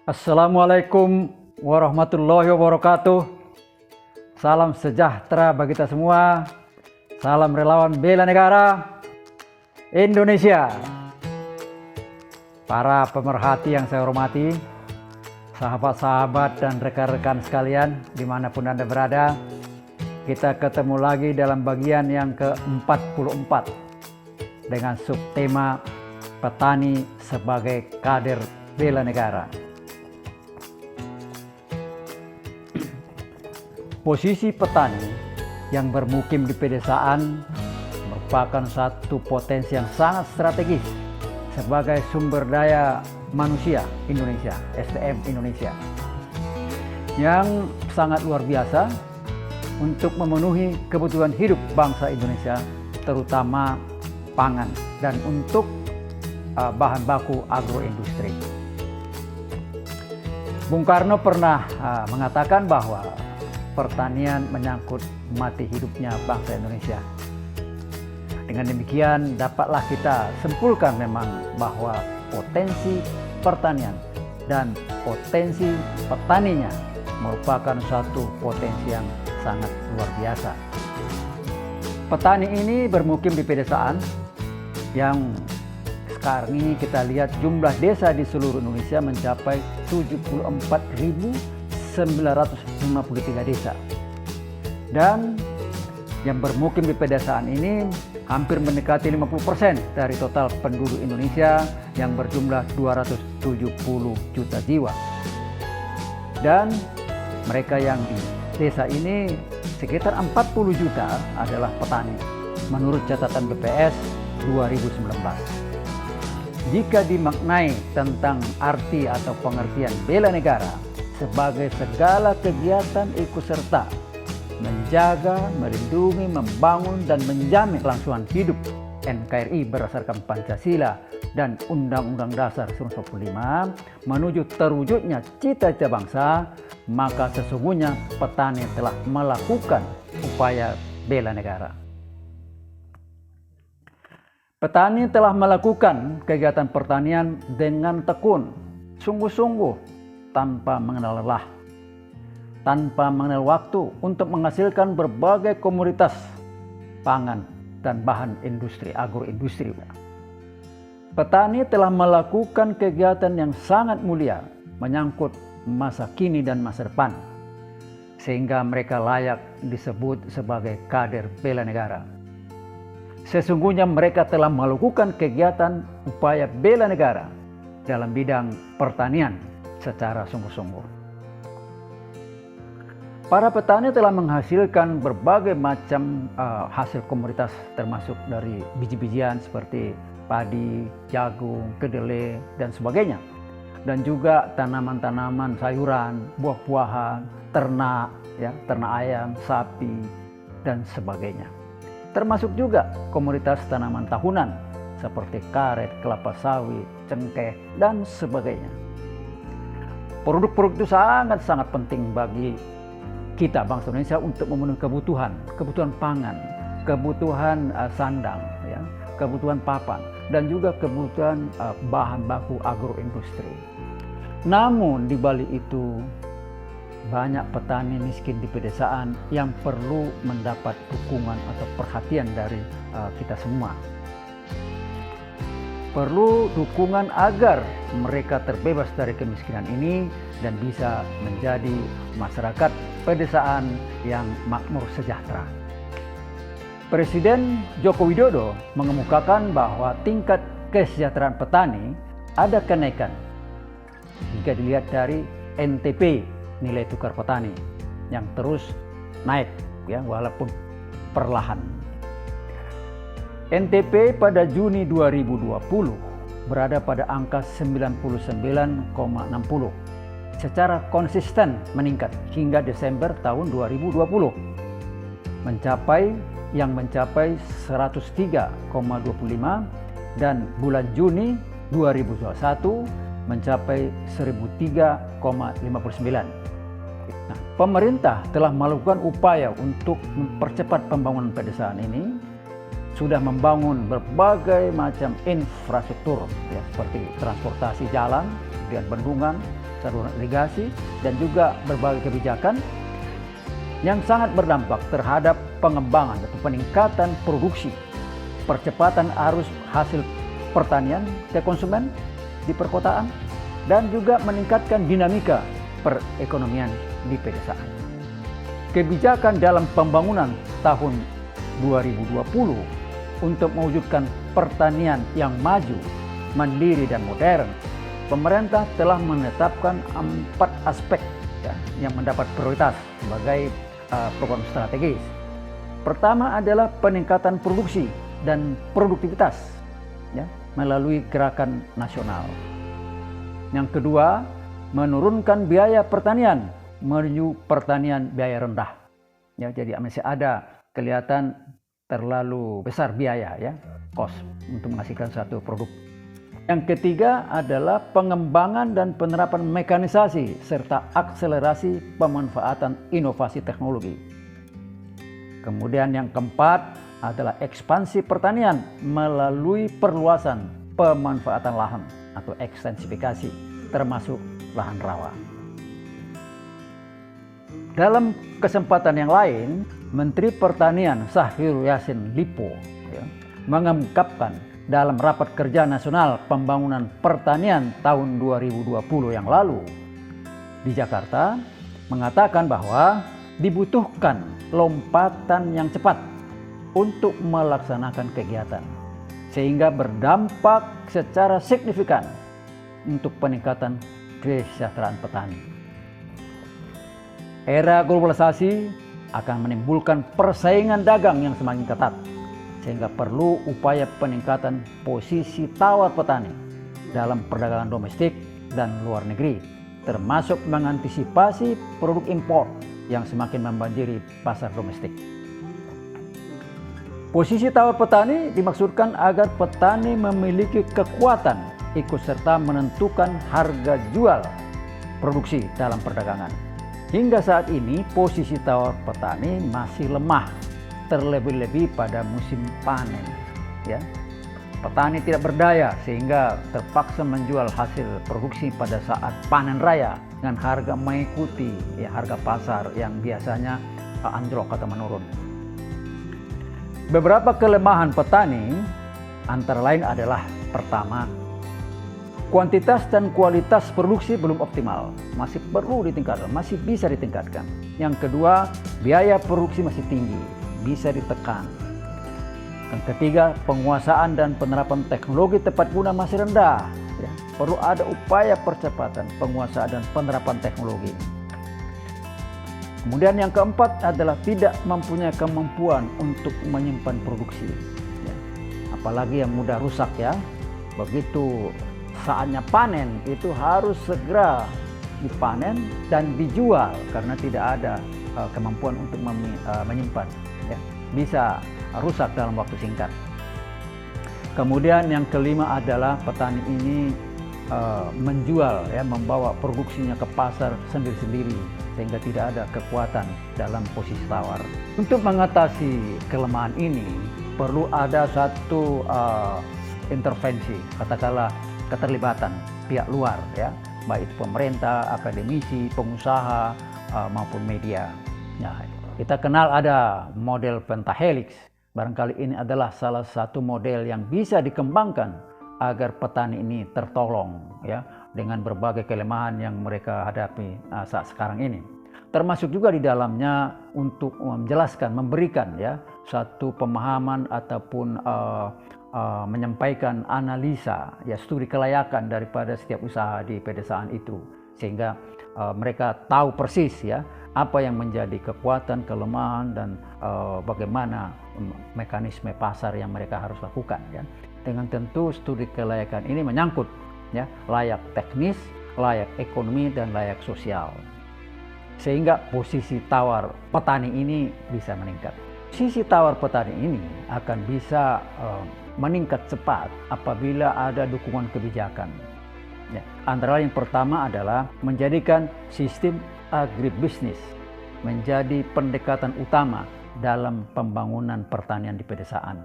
Assalamualaikum warahmatullahi wabarakatuh. Salam sejahtera bagi kita semua. Salam relawan bela negara Indonesia. Para pemerhati yang saya hormati, sahabat-sahabat dan rekan-rekan sekalian dimanapun Anda berada, kita ketemu lagi dalam bagian yang ke-44 dengan subtema petani sebagai kader bela negara. Posisi petani yang bermukim di pedesaan merupakan satu potensi yang sangat strategis sebagai sumber daya manusia Indonesia, SDM Indonesia, yang sangat luar biasa untuk memenuhi kebutuhan hidup bangsa Indonesia, terutama pangan dan untuk bahan baku agroindustri. Bung Karno pernah mengatakan bahwa pertanian menyangkut mati hidupnya bangsa Indonesia. Dengan demikian dapatlah kita simpulkan memang bahwa potensi pertanian dan potensi petaninya merupakan suatu potensi yang sangat luar biasa. Petani ini bermukim di pedesaan yang sekarang ini kita lihat jumlah desa di seluruh Indonesia mencapai 74.953 desa. Dan yang bermukim di pedesaan ini hampir mendekati 50% dari total penduduk Indonesia yang berjumlah 270 juta jiwa. Dan mereka yang di desa ini sekitar 40 juta adalah petani menurut catatan BPS 2019. Jika dimaknai tentang arti atau pengertian bela negara sebagai segala kegiatan ikut serta menjaga, melindungi, membangun, dan menjamin kelangsungan hidup NKRI berdasarkan Pancasila dan Undang-Undang Dasar 1945 menuju terwujudnya cita-cita bangsa, maka sesungguhnya petani telah melakukan upaya bela negara. Petani telah melakukan kegiatan pertanian dengan tekun, sungguh-sungguh, tanpa mengenal lelah, tanpa mengenal waktu untuk menghasilkan berbagai komoditas pangan dan bahan industri, agroindustri. Petani telah melakukan kegiatan yang sangat mulia menyangkut masa kini dan masa depan, sehingga mereka layak disebut sebagai kader bela negara. Sesungguhnya mereka telah melakukan kegiatan upaya bela negara dalam bidang pertanian secara sungguh-sungguh. Para petani telah menghasilkan berbagai macam hasil komoditas termasuk dari biji-bijian seperti padi, jagung, kedelai, dan sebagainya. Dan juga tanaman-tanaman sayuran, buah-buahan, ternak ayam, sapi, dan sebagainya. Termasuk juga komoditas tanaman tahunan seperti karet, kelapa sawit, cengkeh, dan sebagainya. Produk-produk itu sangat-sangat penting bagi kita bangsa Indonesia untuk memenuhi kebutuhan pangan, kebutuhan sandang, kebutuhan papan, dan juga kebutuhan bahan baku agroindustri. Namun di balik itu banyak petani miskin di pedesaan yang perlu mendapat dukungan atau perhatian dari kita semua. Perlu dukungan agar mereka terbebas dari kemiskinan ini dan bisa menjadi masyarakat pedesaan yang makmur sejahtera. Presiden Joko Widodo mengemukakan bahwa tingkat kesejahteraan petani ada kenaikan jika dilihat dari NTP, nilai tukar petani, yang terus naik walaupun perlahan. NTP pada Juni 2020 berada pada angka 99,60 secara konsisten meningkat hingga Desember tahun 2020 mencapai 103,25 dan bulan Juni 2021 mencapai 1003,59. Nah, pemerintah telah melakukan upaya untuk mempercepat pembangunan pedesaan ini, sudah membangun berbagai macam infrastruktur seperti transportasi jalan, kemudian bendungan, saluran irigasi, dan juga berbagai kebijakan yang sangat berdampak terhadap pengembangan atau peningkatan produksi, percepatan arus hasil pertanian ke konsumen di perkotaan, dan juga meningkatkan dinamika perekonomian di pedesaan. Kebijakan dalam pembangunan tahun 2020 untuk mewujudkan pertanian yang maju, mandiri, dan modern, pemerintah telah menetapkan 4 aspek yang mendapat prioritas sebagai program strategis. Pertama adalah peningkatan produksi dan produktivitas melalui gerakan nasional. Yang kedua, menurunkan biaya pertanian menuju pertanian biaya rendah. Jadi masih ada kelihatan terlalu besar biaya cost untuk menghasilkan satu produk. Yang ketiga adalah pengembangan dan penerapan mekanisasi serta akselerasi pemanfaatan inovasi teknologi. Kemudian yang keempat adalah ekspansi pertanian melalui perluasan pemanfaatan lahan atau ekstensifikasi, termasuk lahan rawa. Dalam kesempatan yang lain, Menteri Pertanian Syahrul Yassin Limpo mengungkapkan dalam Rapat Kerja Nasional Pembangunan Pertanian tahun 2020 yang lalu di Jakarta, mengatakan bahwa dibutuhkan lompatan yang cepat untuk melaksanakan kegiatan sehingga berdampak secara signifikan untuk peningkatan kesejahteraan petani. Era globalisasi akan menimbulkan persaingan dagang yang semakin ketat, sehingga perlu upaya peningkatan posisi tawar petani dalam perdagangan domestik dan luar negeri, termasuk mengantisipasi produk impor yang semakin membanjiri pasar domestik. Posisi tawar petani dimaksudkan agar petani memiliki kekuatan ikut serta menentukan harga jual produksi dalam perdagangan. Hingga saat ini posisi tawar petani masih lemah, terlebih-lebih pada musim panen. Petani tidak berdaya sehingga terpaksa menjual hasil produksi pada saat panen raya dengan harga mengikuti harga pasar yang biasanya anjlok atau menurun. Beberapa kelemahan petani antara lain adalah: pertama, kuantitas dan kualitas produksi belum optimal, masih perlu ditingkatkan, masih bisa ditingkatkan. Yang kedua, biaya produksi masih tinggi, bisa ditekan. Yang ketiga, penguasaan dan penerapan teknologi tepat guna masih rendah. Perlu ada upaya percepatan penguasaan dan penerapan teknologi. Kemudian yang keempat adalah tidak mempunyai kemampuan untuk menyimpan produksi. Apalagi yang mudah rusak Begitu saatnya panen itu harus segera dipanen dan dijual karena tidak ada kemampuan untuk menyimpan. Bisa rusak dalam waktu singkat. Kemudian yang kelima adalah petani ini menjual, membawa produksinya ke pasar sendiri-sendiri sehingga tidak ada kekuatan dalam posisi tawar. Untuk mengatasi kelemahan ini perlu ada satu intervensi, katakanlah keterlibatan pihak luar, baik pemerintah, akademisi, pengusaha maupun media. Kita kenal ada model pentahelix. Barangkali ini adalah salah satu model yang bisa dikembangkan agar petani ini tertolong dengan berbagai kelemahan yang mereka hadapi saat sekarang ini. Termasuk juga di dalamnya untuk menjelaskan, memberikan satu pemahaman ataupun menyampaikan analisa studi kelayakan daripada setiap usaha di pedesaan itu, sehingga mereka tahu persis apa yang menjadi kekuatan, kelemahan, dan bagaimana mekanisme pasar yang mereka harus lakukan. Dengan tentu studi kelayakan ini menyangkut layak teknis, layak ekonomi, dan layak sosial, sehingga posisi tawar petani ini bisa meningkat. Posisi tawar petani ini akan bisa meningkat cepat apabila ada dukungan kebijakan. Antara yang pertama adalah menjadikan sistem agribisnis menjadi pendekatan utama dalam pembangunan pertanian di pedesaan.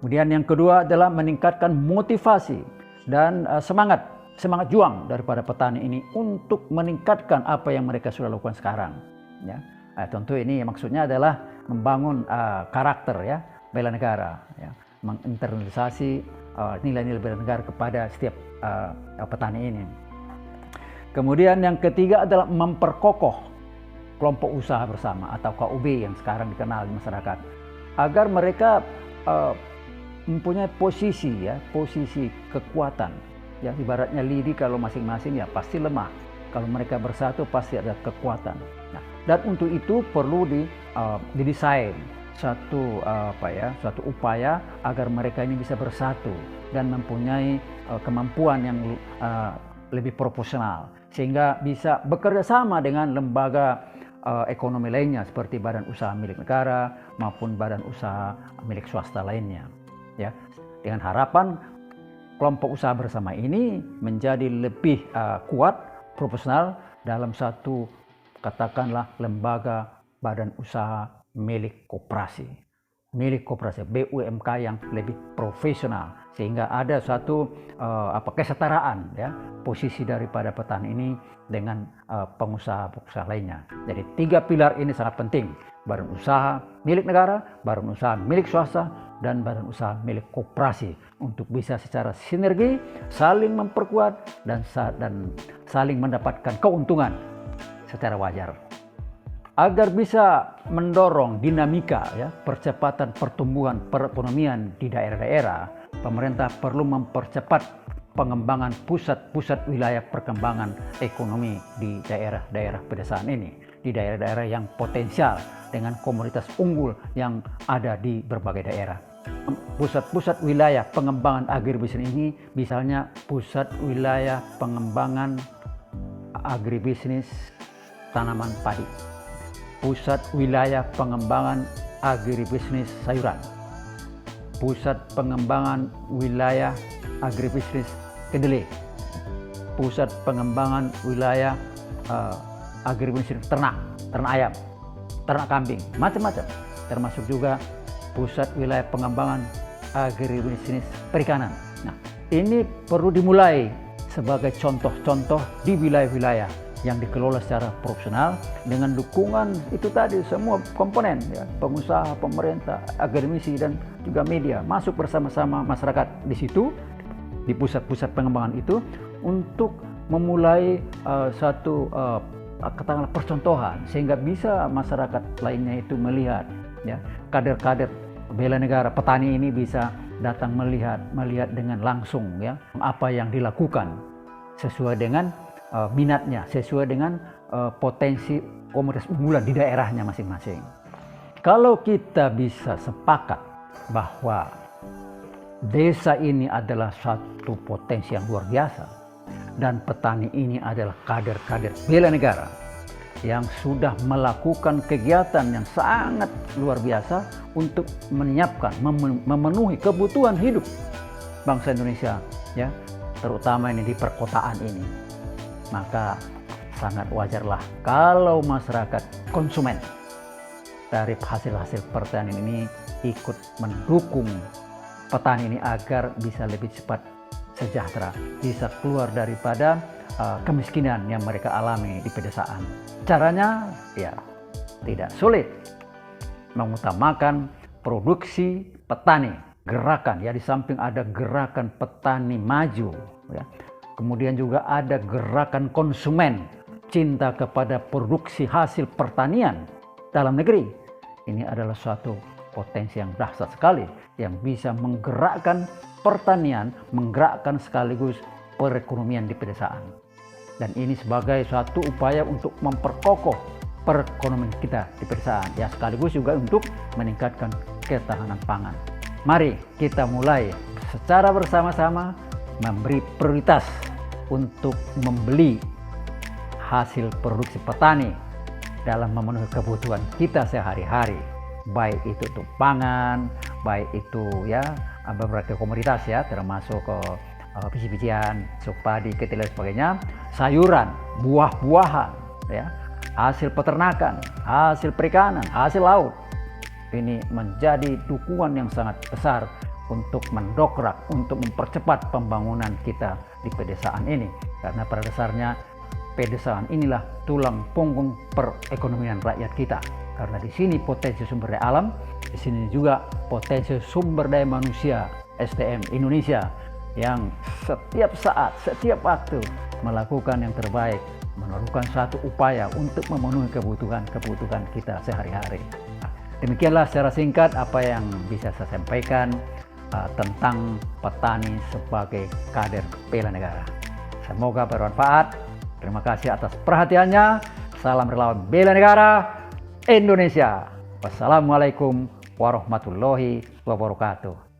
Kemudian yang kedua adalah meningkatkan motivasi dan semangat semangat juang daripada petani ini untuk meningkatkan apa yang mereka sudah lakukan sekarang. Ya, tentu ini maksudnya adalah membangun karakter ya bela negara, ya, menginternalisasi nilai-nilai bela negara kepada setiap petani ini. Kemudian yang ketiga adalah memperkokoh kelompok usaha bersama atau KUB yang sekarang dikenal di masyarakat, agar mereka mempunyai posisi kekuatan. Ya, ibaratnya lidi kalau masing-masing ya pasti lemah. Kalau mereka bersatu pasti ada kekuatan. Nah, dan untuk itu perlu didesain suatu upaya agar mereka ini bisa bersatu dan mempunyai kemampuan yang lebih proporsional, sehingga bisa bekerja sama dengan lembaga ekonomi lainnya seperti badan usaha milik negara maupun badan usaha milik swasta lainnya. Ya, dengan harapan kelompok usaha bersama ini menjadi lebih kuat, proporsional dalam satu katakanlah lembaga badan usaha milik koperasi BUMK yang lebih profesional, sehingga ada suatu kesetaraan ya posisi daripada petani ini dengan pengusaha lainnya. Jadi 3 pilar ini sangat penting: badan usaha milik negara, badan usaha milik swasta, dan badan usaha milik koperasi, untuk bisa secara sinergi saling memperkuat dan saling mendapatkan keuntungan secara wajar. Agar bisa mendorong dinamika ya percepatan pertumbuhan perekonomian di daerah-daerah, pemerintah perlu mempercepat pengembangan pusat-pusat wilayah perkembangan ekonomi di daerah-daerah pedesaan ini, di daerah-daerah yang potensial dengan komoditas unggul yang ada di berbagai daerah. Pusat-pusat wilayah pengembangan agribisnis ini misalnya pusat wilayah pengembangan agribisnis tanaman padi, pusat wilayah pengembangan agribisnis sayuran, pusat pengembangan wilayah agribisnis kedelai, pusat pengembangan wilayah agribisnis ternak ayam, ternak kambing, macam-macam, termasuk juga pusat wilayah pengembangan agribisnis perikanan. Nah, ini perlu dimulai sebagai contoh-contoh di wilayah-wilayah yang dikelola secara profesional dengan dukungan itu tadi semua komponen ya, pengusaha, pemerintah, akademisi, dan juga media masuk bersama-sama masyarakat di situ, di pusat-pusat pengembangan itu, untuk memulai satu katakanlah percontohan, sehingga bisa masyarakat lainnya itu melihat ya, kader-kader bela negara petani ini bisa datang melihat dengan langsung ya apa yang dilakukan sesuai dengan minatnya, sesuai dengan potensi komoditas unggulan di daerahnya masing-masing. Kalau kita bisa sepakat bahwa desa ini adalah satu potensi yang luar biasa dan petani ini adalah kader-kader bela negara yang sudah melakukan kegiatan yang sangat luar biasa untuk menyiapkan, memenuhi kebutuhan hidup bangsa Indonesia ya, terutama ini di perkotaan ini, maka sangat wajarlah kalau masyarakat konsumen dari hasil-hasil pertanian ini ikut mendukung petani ini agar bisa lebih cepat sejahtera, bisa keluar daripada kemiskinan yang mereka alami di pedesaan. Caranya ya tidak sulit, mengutamakan produksi petani, gerakan ya, di samping ada gerakan petani maju ya, kemudian juga ada gerakan konsumen cinta kepada produksi hasil pertanian dalam negeri. Ini adalah suatu potensi yang dahsyat sekali yang bisa menggerakkan pertanian, menggerakkan sekaligus perekonomian di pedesaan. Dan ini sebagai suatu upaya untuk memperkokoh perekonomian kita di pedesaan ya, sekaligus juga untuk meningkatkan ketahanan pangan. Mari kita mulai secara bersama-sama memberi prioritas untuk membeli hasil produksi petani dalam memenuhi kebutuhan kita sehari-hari, baik itu untuk pangan, baik itu ya beberapa komoditas ya, termasuk biji-bijian, sup padi, kedelai dan sebagainya, sayuran, buah-buahan ya, hasil peternakan, hasil perikanan, hasil laut. Ini menjadi dukungan yang sangat besar untuk mendokrak, untuk mempercepat pembangunan kita di pedesaan ini. Karena pada dasarnya pedesaan inilah tulang punggung perekonomian rakyat kita. Karena di sini potensi sumber daya alam, di sini juga potensi sumber daya manusia SDM Indonesia yang setiap saat, setiap waktu melakukan yang terbaik, melakukan satu upaya untuk memenuhi kebutuhan kita sehari-hari. Demikianlah secara singkat apa yang bisa saya sampaikan tentang petani sebagai kader bela negara. Semoga bermanfaat. Terima kasih atas perhatiannya. Salam relawan bela negara Indonesia. Wassalamualaikum warahmatullahi wabarakatuh.